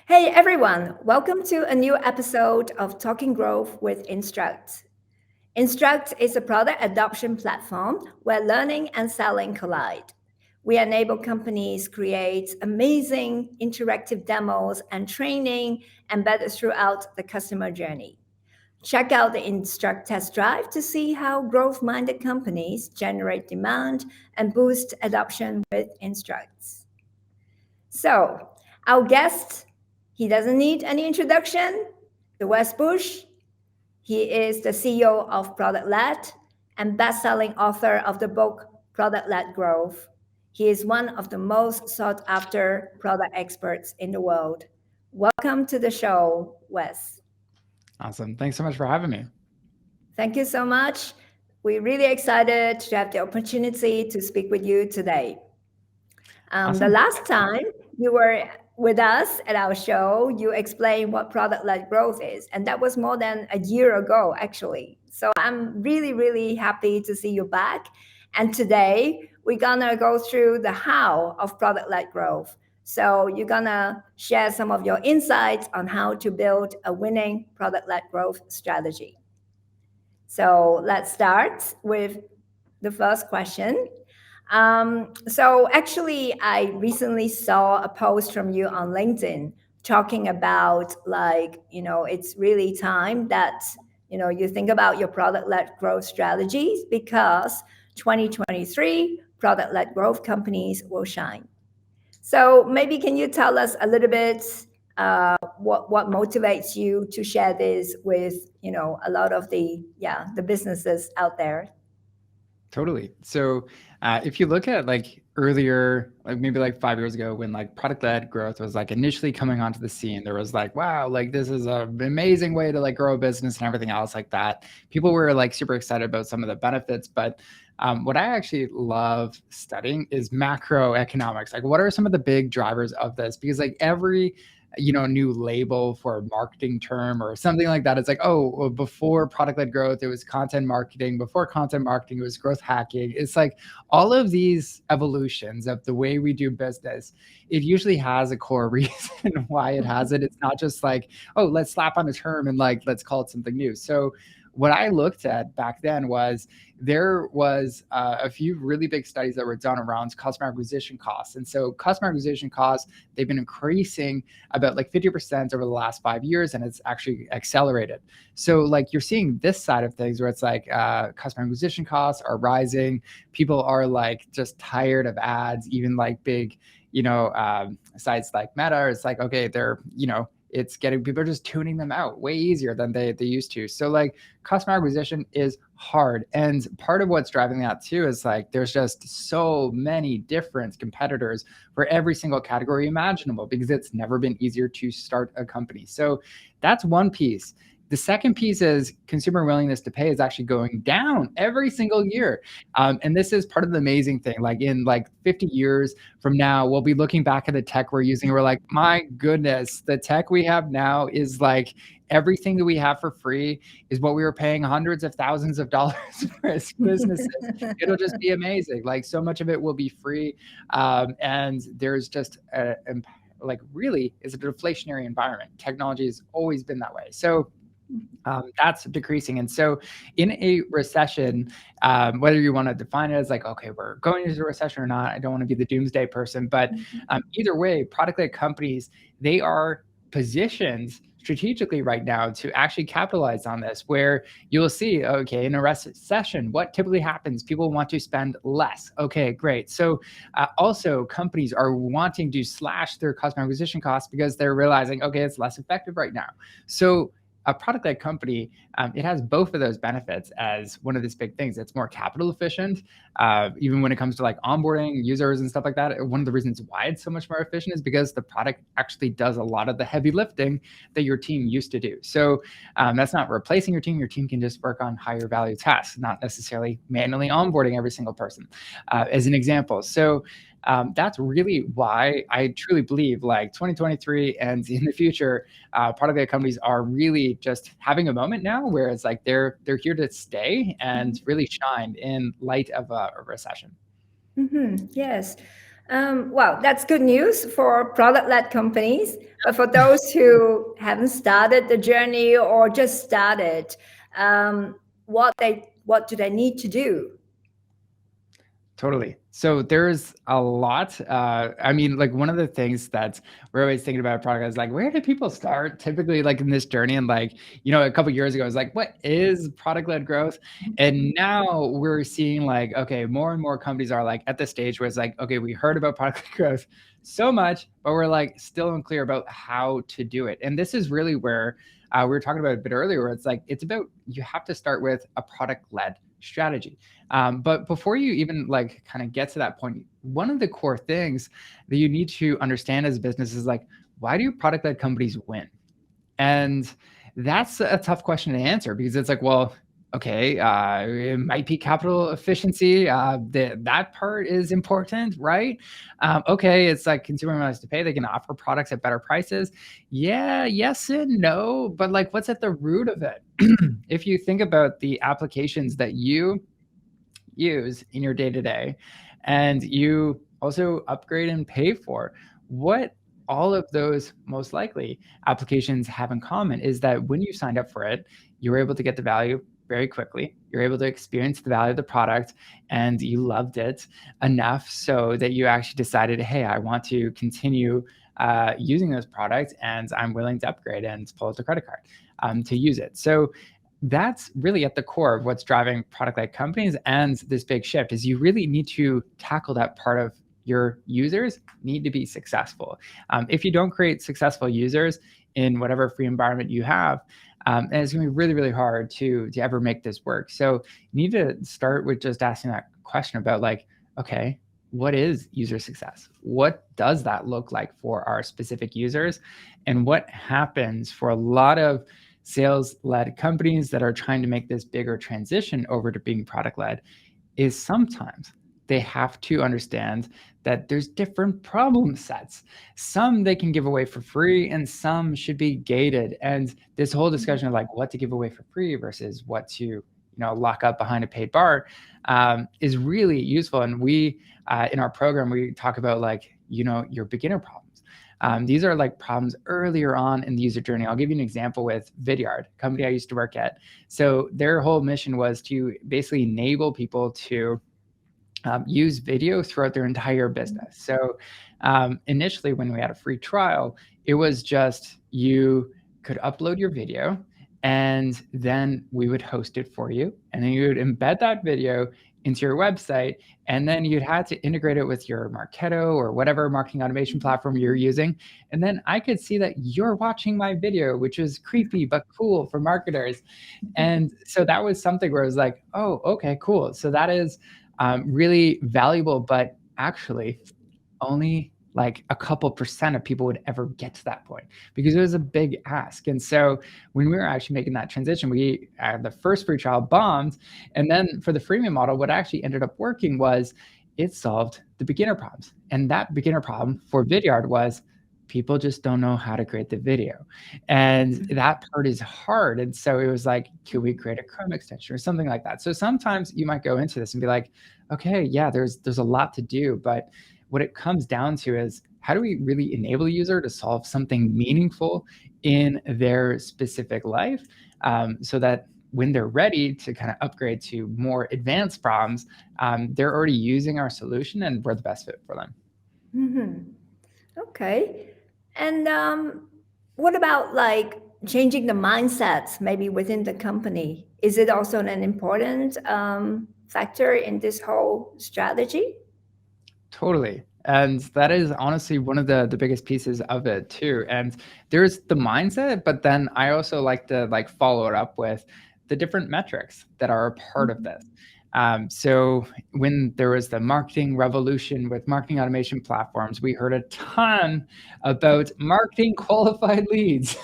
Hey everyone, welcome to a new episode of Talking Growth with Instruqt. Instruqt is a product adoption platform where learning and selling collide. We enable companies create amazing interactive demos and training embedded throughout the customer journey. Check out the Instruqt test drive to see how growth-minded companies generate demand and boost adoption with Instruqt. So, our guest, he doesn't need any introduction. The Wes Bush, he is the CEO of Productled and best-selling author of the book Product-Led Growth. He is one of the most sought-after product experts in the world. Welcome to the show, Wes. Awesome. Thanks so much for having me. Thank you so much. We're really excited to have the opportunity to speak with you today. The Awesome. last time you were with us at our show, you explained what product-led growth is, and that was more than a year ago, actually. So I'm really, really happy to see you back. And today we're gonna go through the how of product-led growth. So you're gonna share some of your insights on how to build a winning product-led growth strategy. So let's start with the first question. So actually, I recently saw a post from you on LinkedIn talking about it's really time that, you think about your product-led growth strategies because 2023 product-led growth companies will shine. So maybe can you tell us a little bit what motivates you to share this with, a lot of the businesses out there? Totally. So if you look at like earlier, like maybe like 5 years ago when like product-led growth was like initially coming onto the scene, there was like, wow, like this is an amazing way to like grow a business and everything else like that. People were like super excited about some of the benefits, but what I actually love studying is macroeconomics. Like what are some of the big drivers of this? Because like every new label for a marketing term or something like that. It's like, oh, well, before product-led growth, it was content marketing. Before content marketing, it was growth hacking. It's like all of these evolutions of the way we do business, it usually has a core reason why it has it. It's not just like, oh, let's slap on a term and like, let's call it something new. So what I looked at back then was there was a few really big studies that were done around customer acquisition costs. And so customer acquisition costs, they've been increasing about like 50% over the last 5 years, and it's actually accelerated. So like you're seeing this side of things where it's like customer acquisition costs are rising. People are like just tired of ads, even like big, sites like Meta. It's like, okay, it's getting people are just tuning them out way easier than they used to. So like customer acquisition is hard. And part of what's driving that too is like there's just so many different competitors for every single category imaginable because it's never been easier to start a company. So that's one piece. The second piece is consumer willingness to pay is actually going down every single year. And this is part of the amazing thing. Like in like 50 years from now, we'll be looking back at the tech we're using. We're like, my goodness, the tech we have now is like everything that we have for free is what we were paying hundreds of thousands of dollars for as businesses. It'll just be amazing. Like so much of it will be free. And there's just like really is a deflationary environment. Technology has always been that way. So that's decreasing. And so in a recession, whether you want to define it as like, okay, we're going into a recession or not, I don't want to be the doomsday person, but either way, product-led companies, they are positioned strategically right now to actually capitalize on this, where you'll see, okay, in a recession, what typically happens? People want to spend less. Okay, great. So also companies are wanting to slash their customer acquisition costs because they're realizing, okay, it's less effective right now. So a product-led company, it has both of those benefits as one of these big things. It's more capital efficient, even when it comes to like onboarding users and stuff like that. One of the reasons why it's so much more efficient is because the product actually does a lot of the heavy lifting that your team used to do. So that's not replacing your team. Your team can just work on higher value tasks, not necessarily manually onboarding every single person, as an example. So that's really why I truly believe like 2023 and in the future, product-led companies are really just having a moment now where it's like they're here to stay and really shine in light of a recession. Yes. Well, that's good news for product-led companies. But for those who haven't started the journey or just started, what do they need to do? Totally. So there's a lot. I mean, like one of the things that we're always thinking about a product is like, where do people start typically like in this journey? And like, a couple years ago, it was like, what is product-led growth? And now we're seeing like, okay, more and more companies are like at the stage where it's like, okay, we heard about product-led growth so much, but we're like still unclear about how to do it. And this is really where we were talking about it a bit earlier, where it's like, it's about, you have to start with a product-led strategy. But before you even like kind of get to that point, one of the core things that you need to understand as a business is like, why do product-led companies win? And that's a tough question to answer because it's like, well, okay, it might be capital efficiency. That part is important, right? Okay, it's like consumer wants to pay. They can offer products at better prices. Yeah, yes and no, but like, what's at the root of it? If you think about the applications that you use in your day-to-day and you also upgrade and pay for, what all of those most likely applications have in common is that when you signed up for it, you were able to get the value very quickly. You're able to experience the value of the product and you loved it enough so that you actually decided, hey, I want to continue using this product and I'm willing to upgrade and pull out the credit card to use it. So that's really at the core of what's driving product-led companies and this big shift is you really need to tackle that part of your users need to be successful. If you don't create successful users in whatever free environment you have, and it's going to be really, really hard to ever make this work. So you need to start with just asking that question about like, okay, what is user success? What does that look like for our specific users? And what happens for a lot of sales-led companies that are trying to make this bigger transition over to being product-led is sometimes they have to understand that there's different problem sets. Some they can give away for free and some should be gated. And this whole discussion of like what to give away for free versus what to lock up behind a paid bar is really useful. And we, in our program, we talk about like, your beginner problems. These are like problems earlier on in the user journey. I'll give you an example with Vidyard, a company I used to work at. So their whole mission was to basically enable people to use video throughout their entire business. So initially when we had a free trial, it was just you could upload your video and then we would host it for you. And then you would embed that video into your website. And then you'd have to integrate it with your Marketo or whatever marketing automation platform you're using. And then I could see that you're watching my video, which is creepy, but cool for marketers. And so that was something where I was like, oh, okay, cool. So that is really valuable, but actually only like a couple % of people would ever get to that point because it was a big ask. And so when we were actually making that transition, we the first free trial bombed. And then for the freemium model, what actually ended up working was it solved the beginner problems. And that beginner problem for Vidyard was people just don't know how to create the video. And that part is hard. And so it was like, could we create a Chrome extension or something like that? So sometimes you might go into this and be like, okay, yeah, there's a lot to do, but what it comes down to is how do we really enable a user to solve something meaningful in their specific life so that when they're ready to kind of upgrade to more advanced problems, they're already using our solution and we're the best fit for them. Mm-hmm. Okay. And what about like changing the mindsets maybe within the company? Is it also an important factor in this whole strategy? Totally. And that is honestly one of the biggest pieces of it too. And there's the mindset, but then I also like to like follow it up with the different metrics that are a part of this. So when there was the marketing revolution with marketing automation platforms, we heard a ton about marketing qualified leads.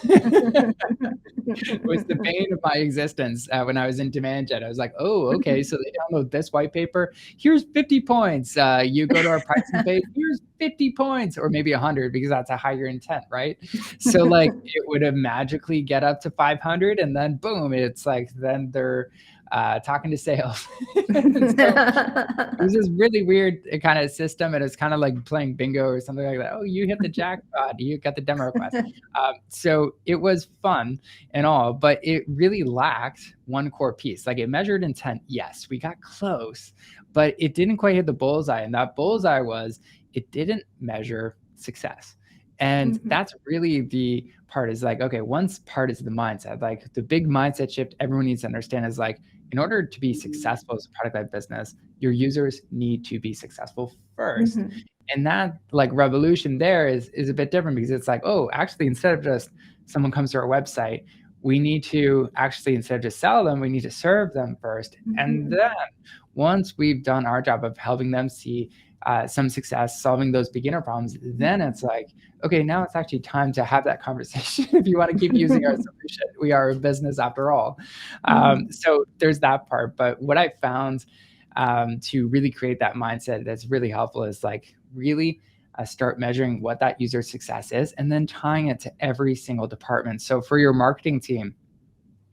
It was the bane of my existence when I was in demand gen. I was like, oh, okay, so they download this white paper. Here's 50 points. You go to our pricing page. Here's 50 points, or maybe 100 because that's a higher intent, right? So like it would have magically get up to 500, and then boom, it's like then they're talking to sales. So it was this really weird kind of system, and it's kind of like playing bingo or something like that. Oh, you hit the jackpot, you got the demo request. So it was fun and all, but it really lacked one core piece. Like, it measured intent, yes, we got close, but it didn't quite hit the bullseye. And that bullseye was, it didn't measure success. And that's really the part, is like, okay, one part is the mindset. Like, the big mindset shift everyone needs to understand is like, in order to be successful as a product-led business, your users need to be successful first. And that like revolution there is a bit different, because it's like, oh, actually, instead of just someone comes to our website, we need to actually, instead of just sell them, we need to serve them first. And then once we've done our job of helping them see some success, solving those beginner problems, then it's like, okay, now it's actually time to have that conversation. If you want to keep using our solution, we are a business after all. So there's that part. But what I found to really create that mindset that's really helpful is like, really start measuring what that user success is, and then tying it to every single department. So for your marketing team,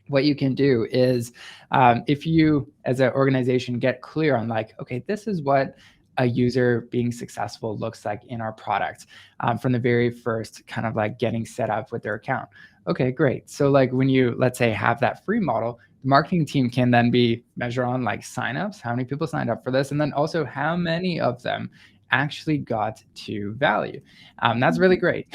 what you can do is, if you as an organization get clear on like, okay, this is what a user being successful looks like in our product, from the very first kind of like getting set up with their account. Okay, great. So like, when you, let's say, have that free model, the marketing team can then be measure on like signups, how many people signed up for this, and then also how many of them actually got to value. That's really great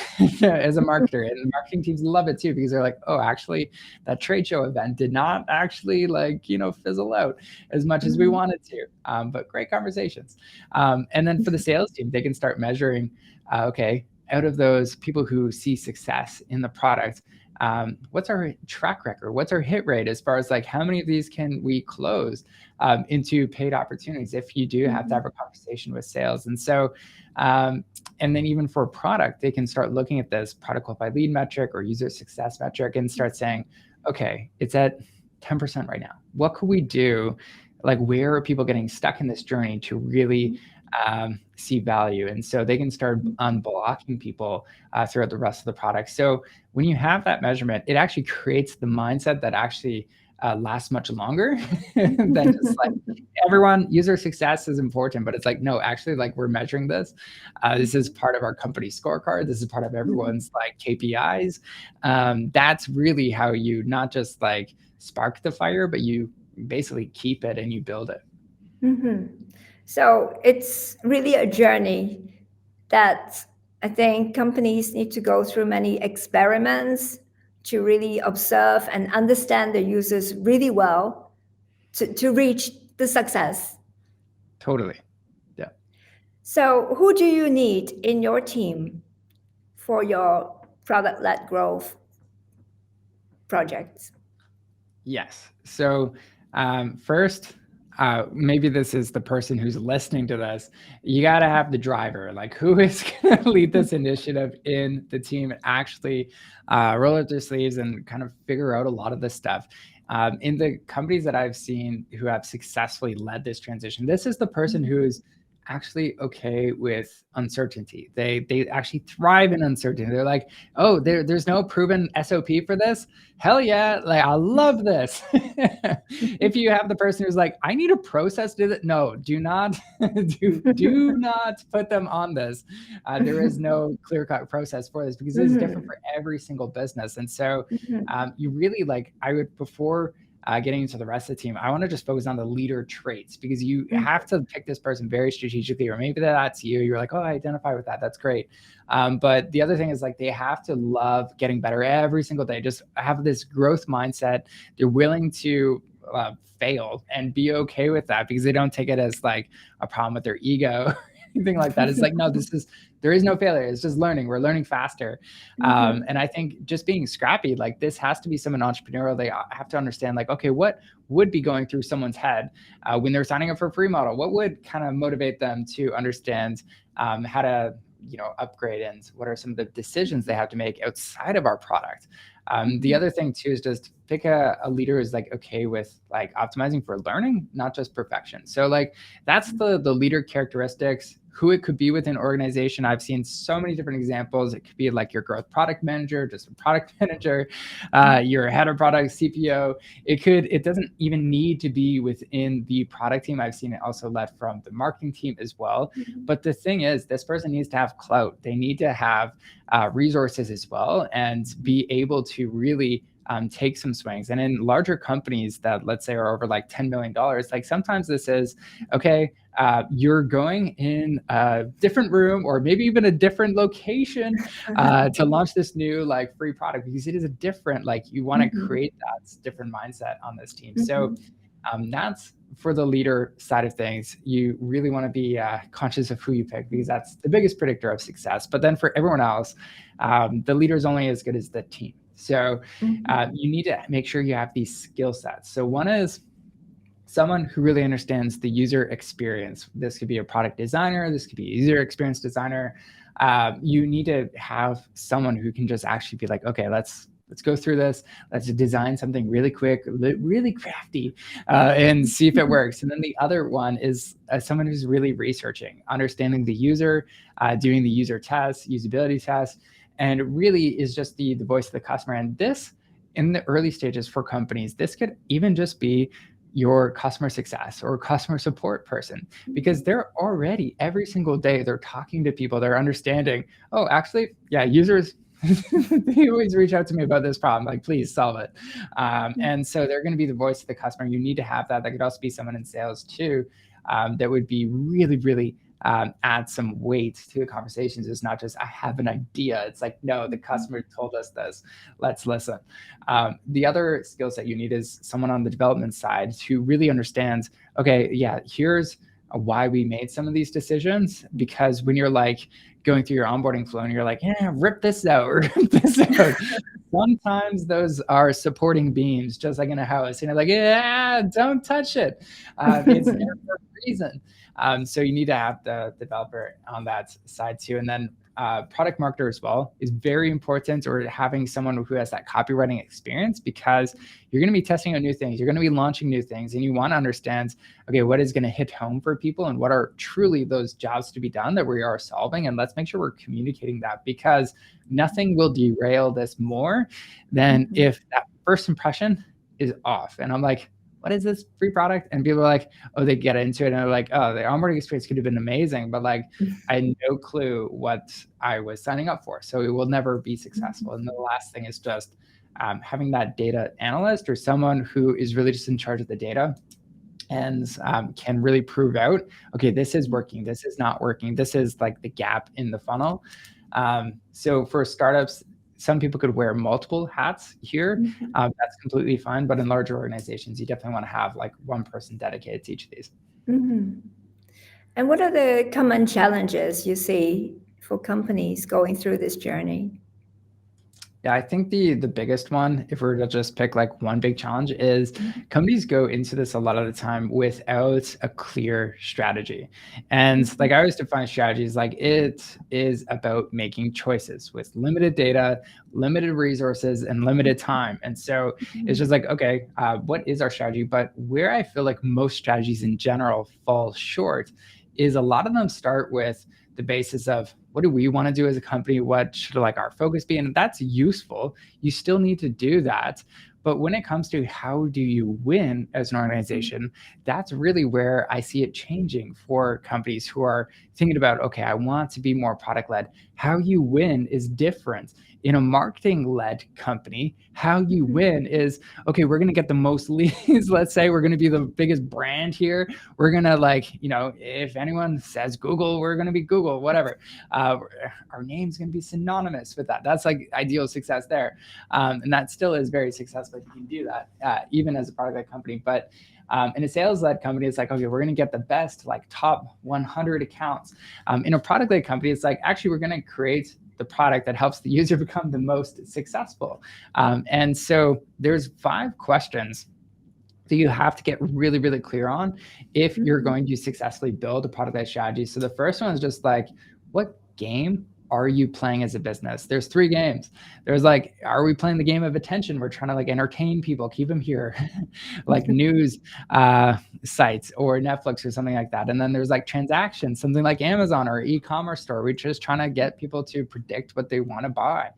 as a marketer, and the marketing teams love it too, because they're like, oh, actually, that trade show event did not actually like, fizzle out as much as we wanted to, but great conversations. And then for the sales team, they can start measuring, okay, out of those people who see success in the product, what's our track record? What's our hit rate, as far as like, how many of these can we close into paid opportunities if you do have to have a conversation with sales? And so, and then even for product, they can start looking at this product qualified lead metric or user success metric and start saying, okay, it's at 10% right now. What could we do? Like, where are people getting stuck in this journey to really see value? And so they can start unblocking people throughout the rest of the product. So when you have that measurement, it actually creates the mindset that actually lasts much longer than just like, everyone, user success is important, but it's like, no, actually, like, we're measuring this. This is part of our company scorecard. This is part of everyone's like KPIs. That's really how you not just like spark the fire, but you basically keep it and you build it. So it's really a journey that I think companies need to go through many experiments to really observe and understand the users really well to reach the success. Totally. Yeah. So who do you need in your team for your product-led growth projects? Yes. So first, maybe this is the person who's listening to this. You got to have the driver. Like, who is going to lead this initiative in the team and actually roll up their sleeves and kind of figure out a lot of this stuff. In the companies that I've seen who have successfully led this transition, this is the person who's actually okay with uncertainty. They actually thrive in uncertainty. They're like, oh, there's no proven SOP for this. Hell yeah, like, I love this. If you have the person who's like, I need a process to that, no, do not do not put them on this. There is no clear-cut process for this, because this is different for every single business. And so you really, like, I would, before getting into the rest of the team, I want to just focus on the leader traits, because you have to pick this person very strategically, or maybe that's you. You're like, oh, I identify with that. That's great. But the other thing is, like, they have to love getting better every single day. Just have this growth mindset. They're willing to fail and be okay with that, because they don't take it as like a problem with their ego. Anything like that. It's like, no, there is no failure. It's just learning. We're learning faster. And I think just being scrappy, like, this has to be someone entrepreneurial. They have to understand, like, okay, what would be going through someone's head when they're signing up for a free model? What would kind of motivate them to understand how to, upgrade, and what are some of the decisions they have to make outside of our product? The other thing too is just pick a leader who's like okay with like optimizing for learning, not just perfection. So like, that's the leader characteristics. who it could be within an organization. I've seen so many different examples. It could be like your growth product manager, just a product manager, your head of product, CPO. It doesn't even need to be within the product team. I've seen it also led from the marketing team as well. But the thing is, this person needs to have clout. They need to have resources as well and be able to really take some swings. And in larger companies that, let's say, are over like $10 million, like sometimes this is, okay, you're going in a different room or maybe even a different location to launch this new like free product, because it is a different, like you want to create that different mindset on this team. So that's for the leader side of things. You really want to be conscious of who you pick, because that's the biggest predictor of success. But then for everyone else, the leader is only as good as the team. So you need to make sure you have these skill sets. So one is someone who really understands the user experience. This could be a product designer. This could be a user experience designer. You need to have someone who can just actually be like, okay, let's go through this. Let's design something really quick, really crafty, and see if it works. And then the other one is someone who's really researching, understanding the user, doing the user tests, usability tests, and really is just the voice of the customer. And this, in the early stages for companies, this could even just be your customer success or customer support person, because they're already every single day, they're talking to people, they're understanding, oh, actually, yeah, users, they always reach out to me about this problem, like, please solve it. And so they're going to be the voice of the customer. You need to have that. That could also be someone in sales too, that would be really, really add some weight to the conversations. It's not just, I have an idea. It's like, no, the customer told us this. Let's listen. The other skill set you need is someone on the development side who really understands, okay, yeah, here's why we made some of these decisions. Because when you're like going through your onboarding flow and you're like, yeah, rip this out, rip this out. Sometimes those are supporting beams, just like in a house. And you're like, yeah, don't touch it. It's there for a reason. So you need to have the developer on that side too. And then product marketer as well is very important, or having someone who has that copywriting experience, because you're going to be testing out new things. You're going to be launching new things, and you want to understand, okay, what is going to hit home for people and what are truly those jobs to be done that we are solving. And let's make sure we're communicating that, because nothing will derail this more than if that first impression is off. And I'm like, what is this free product? And people are like, oh, they get into it and they're like, oh, the onboarding experience could have been amazing, but like, I had no clue what I was signing up for. So it will never be successful. And the last thing is just having that data analyst or someone who is really just in charge of the data and can really prove out, okay, this is working, this is not working, this is like the gap in the funnel. So for startups, some people could wear multiple hats here. That's completely fine. But in larger organizations, you definitely want to have like one person dedicated to each of these. And what are the common challenges you see for companies going through this journey? Yeah, I think the biggest one, if we were to just pick like one big challenge, is companies go into this a lot of the time without a clear strategy. And like I always define strategies like it is about making choices with limited data, limited resources, and limited time. And so it's just like, okay, what is our strategy? But where I feel like most strategies in general fall short is a lot of them start with the basis of, what do we want to do as a company? What should like our focus be? And that's useful. You still need to do that. But when it comes to how do you win as an organization, that's really where I see it changing for companies who are thinking about, okay, I want to be more product led. How you win is different. In a marketing led company, how you win is, okay, we're going to get the most leads. Let's say we're going to be the biggest brand here. We're going to like, you know, if anyone says Google, we're going to be Google, whatever. Our name's going to be synonymous with that. That's like ideal success there. And that still is very successful if you can do that, even as a product led company. But in a sales-led company, it's like, okay, we're going to get the best, like top 100 accounts. In a product-led company, it's like, actually, we're going to create the product that helps the user become the most successful. And so there's 5 questions that you have to get really, really clear on if you're going to successfully build a product-led strategy. So the first one is just like, what game are you playing as a business? There's 3 games. There's like, are we playing the game of attention? We're trying to like entertain people, keep them here, like news sites or Netflix or something like that. And then there's like transactions, something like Amazon or e-commerce store. We're just trying to get people to predict what they want to buy.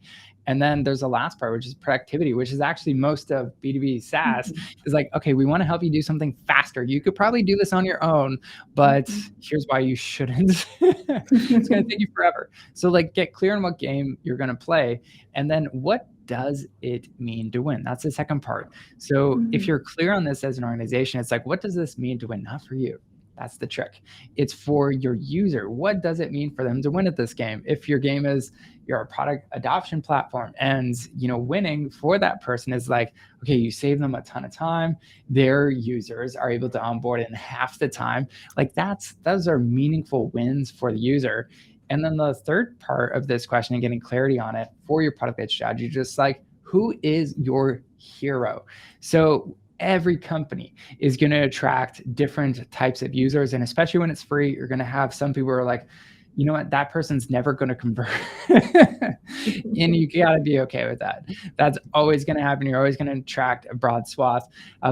And then there's the last part, which is productivity, which is actually most of B2B SaaS is like, okay, we want to help you do something faster. You could probably do this on your own, but here's why you shouldn't. It's going to take you forever. So like get clear on what game you're going to play. And then what does it mean to win? That's the second part. So if you're clear on this as an organization, it's like, what does this mean to win? Not for you. That's the trick. It's for your user. What does it mean for them to win at this game? If your game is you're a product adoption platform and winning for that person is like, okay, you save them a ton of time. Their users are able to onboard in half the time. Like those are meaningful wins for the user. And then the third part of this question and getting clarity on it for your product-led strategy, just like who is your hero? So every company is going to attract different types of users. And especially when it's free, you're going to have some people who are like, you know what, that person's never going to convert. And you got to be okay with that. That's always going to happen. You're always going to attract a broad swath.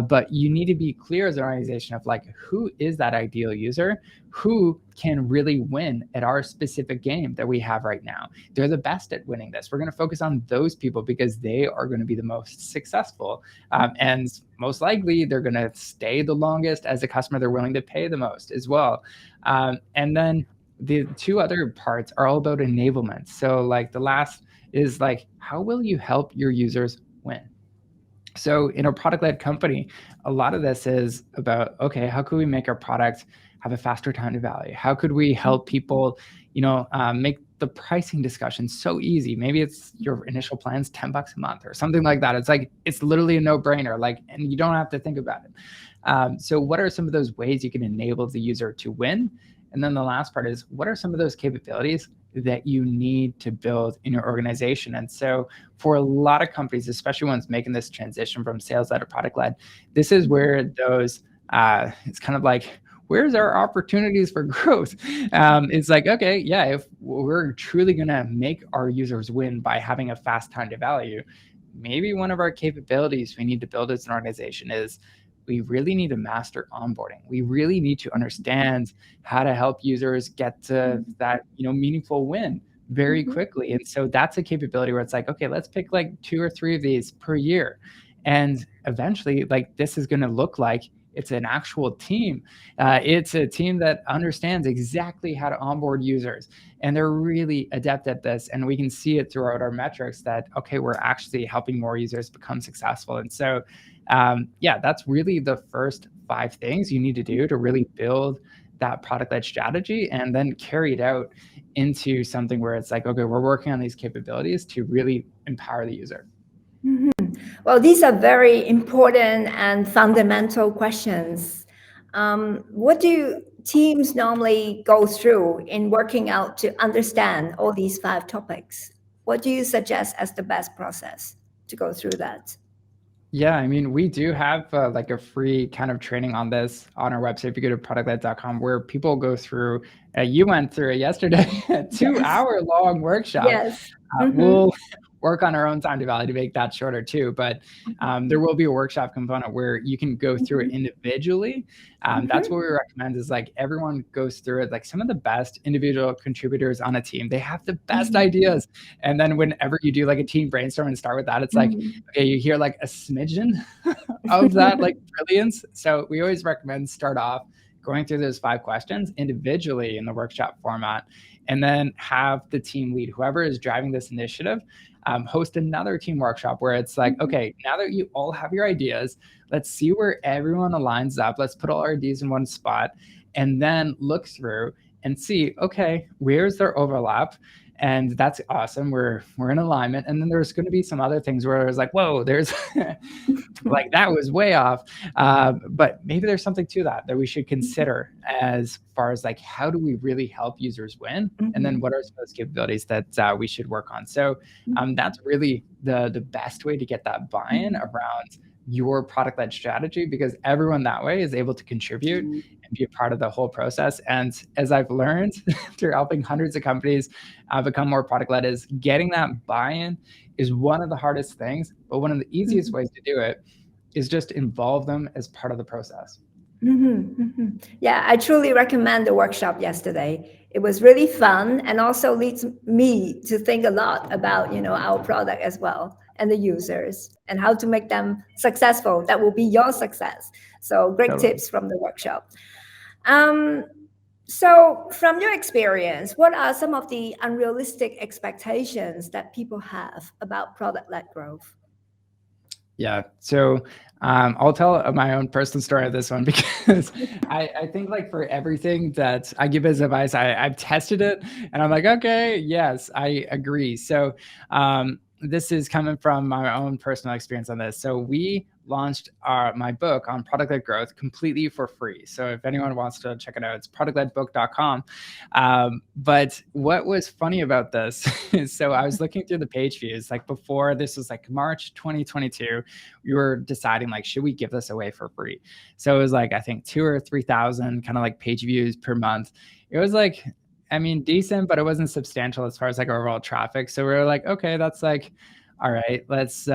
But you need to be clear as an organization of like, who is that ideal user? Who can really win at our specific game that we have right now? They're the best at winning this. We're going to focus on those people because they are going to be the most successful. And most likely they're going to stay the longest as a customer. They're willing to pay the most as well. And then the 2 other parts are all about enablement. So like the last is like, how will you help your users win? So in a product-led company, a lot of this is about, okay, how could we make our product have a faster time to value? How could we help people, make the pricing discussion so easy? Maybe it's your initial plan's $10 a month or something like that. It's like, it's literally a no-brainer, like, and you don't have to think about it. So what are some of those ways you can enable the user to win? And then the last part is, what are some of those capabilities that you need to build in your organization? And so for a lot of companies, especially ones making this transition from sales-led to product-led, this is where those, it's kind of like, where's our opportunities for growth? It's like, okay, yeah, if we're truly going to make our users win by having a fast time to value, maybe one of our capabilities we need to build as an organization is we really need to master onboarding. We really need to understand how to help users get to that, meaningful win very quickly. And so that's a capability where it's like, okay, let's pick like 2 or 3 of these per year. And eventually, like, this is going to look like it's an actual team. It's a team that understands exactly how to onboard users. And they're really adept at this. And we can see it throughout our metrics that, okay, we're actually helping more users become successful. And so, that's really the first 5 things you need to do to really build that product-led strategy and then carry it out into something where it's like, okay, we're working on these capabilities to really empower the user. Well, these are very important and fundamental questions. What do teams normally go through in working out to understand all these 5 topics? What do you suggest as the best process to go through that? Yeah, I mean, we do have like a free kind of training on this on our website. If you go to productled.com, where people go through, you went through it yesterday, a 2-hour-long workshop. Yes. We'll work on our own time to value to make that shorter too. But there will be a workshop component where you can go through it individually. That's what we recommend is like everyone goes through it. Like some of the best individual contributors on a team, they have the best ideas. And then whenever you do like a team brainstorm and start with that, it's like, okay, you hear like a smidgen of that like brilliance. So we always recommend start off going through those 5 questions individually in the workshop format, and then have the team lead, whoever is driving this initiative, host another team workshop where it's like, okay, now that you all have your ideas, let's see where everyone aligns up. Let's put all our ideas in one spot and then look through and see, okay, where's their overlap? And that's awesome. We're in alignment. And then there's going to be some other things where it's like, whoa, there's like that was way off. But maybe there's something to that we should consider as far as like, how do we really help users win? And then what are some of those capabilities that we should work on? So that's really the best way to get that buy-in around your product-led strategy, because everyone that way is able to contribute and be a part of the whole process. And as I've learned through helping hundreds of companies become more product-led, is getting that buy-in is one of the hardest things, but one of the easiest ways to do it is just involve them as part of the process. Yeah, I truly recommend the workshop yesterday. It was really fun and also leads me to think a lot about, our product as well and the users and how to make them successful. That will be your success. So great Totally. tips from the workshop. Um, so from your experience, what are some of the unrealistic expectations that people have about product-led growth? Yeah. So I'll tell my own personal story of this one because I think like for everything that I give as advice, I've tested it and I'm like, okay, yes, I agree. So this is coming from my own personal experience on this. So we launched my book on product-led growth completely for free. So if anyone wants to check it out, it's productledbook.com. But what was funny about this is, so I was looking through the page views, like before, this was like March 2022, we were deciding like, should we give this away for free? So it was like, I think 2,000 or 3,000 kind of like page views per month. It was like, I mean, decent, but it wasn't substantial as far as like overall traffic. So we were like, okay, that's like, all right, let's,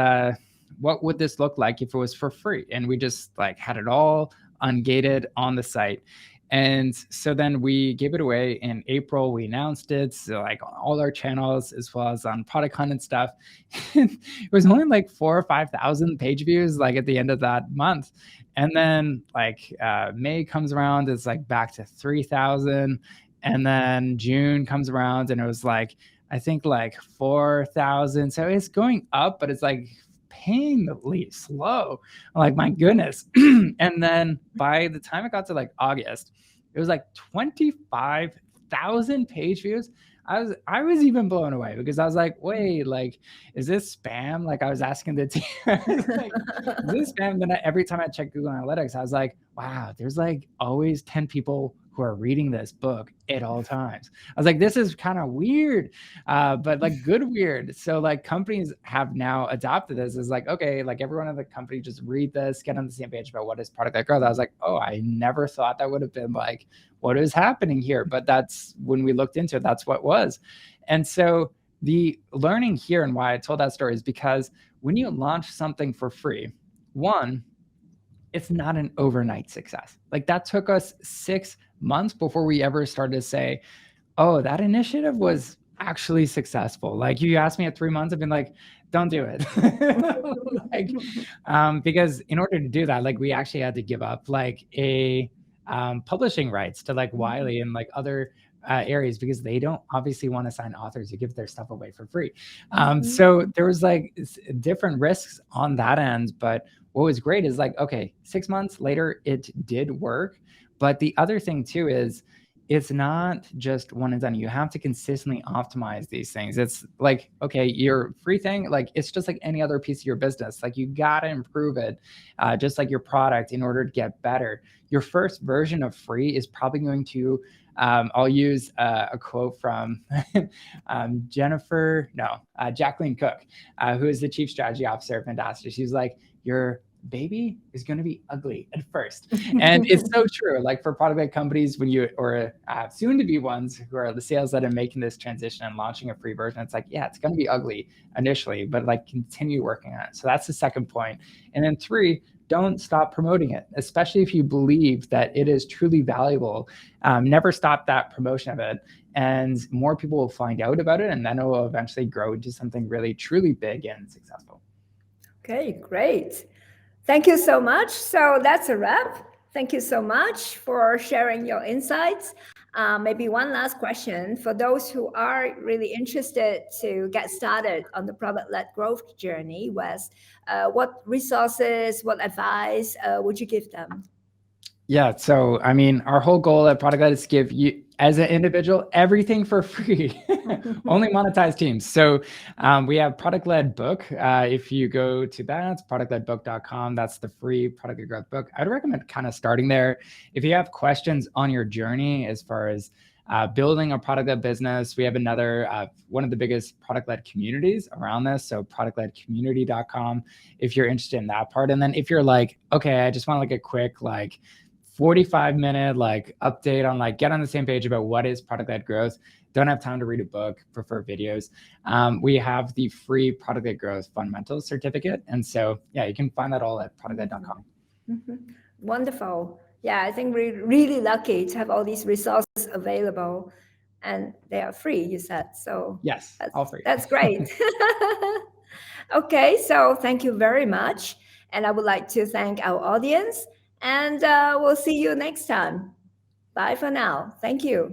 what would this look like if it was for free? And we just like had it all ungated on the site. And so then we gave it away in April. We announced it, so like on all our channels as well as on Product Hunt and stuff. It was only like 4,000 or 5,000 page views like at the end of that month. And then like May comes around, it's like back to 3,000. And then June comes around and it was like, I think like 4,000. So it's going up, but it's like painfully slow. I'm like, my goodness. And then by the time it got to like August, it was like 25,000 page views. I was even blown away because I was like, wait, like, is this spam? Like I was asking the team, like, is this spam? And then every time I checked Google Analytics, I was like, wow, there's like always 10 people who are reading this book at all times. I was like, this is kind of weird, but like good weird. So like companies have now adopted this as like, okay, like everyone in the company just read this, get on the same page about what is product-led growth. I was like, oh, I never thought that would have been like, what is happening here? But that's when we looked into it, that's what was. And so the learning here and why I told that story is because when you launch something for free, one, it's not an overnight success. Like that took us 6 months before we ever started to say, oh, that initiative was actually successful. Like you asked me at 3 months, I've been like, don't do it. Like, because in order to do that, like we actually had to give up like a publishing rights to like Wiley and like other areas because they don't obviously want to sign authors who give their stuff away for free. So there was like different risks on that end, but what was great is like, okay, 6 months later, it did work. But the other thing too is it's not just one and done. You have to consistently optimize these things. It's like, okay, your free thing, like it's just like any other piece of your business. Like you got to improve it, just like your product in order to get better. Your first version of free is probably going to, I'll use a quote from Jacqueline Cook, who is the chief strategy officer of Industry. She's like, your baby is going to be ugly at first. And it's so true. Like for product-led companies, when you, or soon to be ones who are the sales that are making this transition and launching a free version, it's like, yeah, it's going to be ugly initially, but like continue working on it. So that's the second point. And then 3, don't stop promoting it, especially if you believe that it is truly valuable. Never stop that promotion of it. And more people will find out about it, and then it will eventually grow into something really, truly big and successful. Okay, great. Thank you so much. So that's a wrap. Thank you so much for sharing your insights. Maybe one last question for those who are really interested to get started on the product-led growth journey, Wes. What resources, what advice would you give them? Yeah. So, I mean, our whole goal at Productled is to give you, as an individual, everything for free, only monetized teams. So we have Product-led book. If you go to that, it's productledbook.com. That's the free Product-led growth book. I'd recommend kind of starting there. If you have questions on your journey as far as building a product-led business. We have another one of the biggest product-led communities around this, so productledcommunity.com if you're interested in that part. And then if you're like, okay, I just want like a quick like 45-minute like update on like get on the same page about what is product-led growth, don't have time to read a book, prefer videos, we have the free product-led growth fundamentals certificate. And so yeah, you can find that all at productled.com. Mm-hmm. Wonderful. Yeah, I think we're really lucky to have all these resources available, and they are free, you said. So Yes, all free. that's great. Okay, so thank you very much. And I would like to thank our audience, and we'll see you next time. Bye for now. Thank you.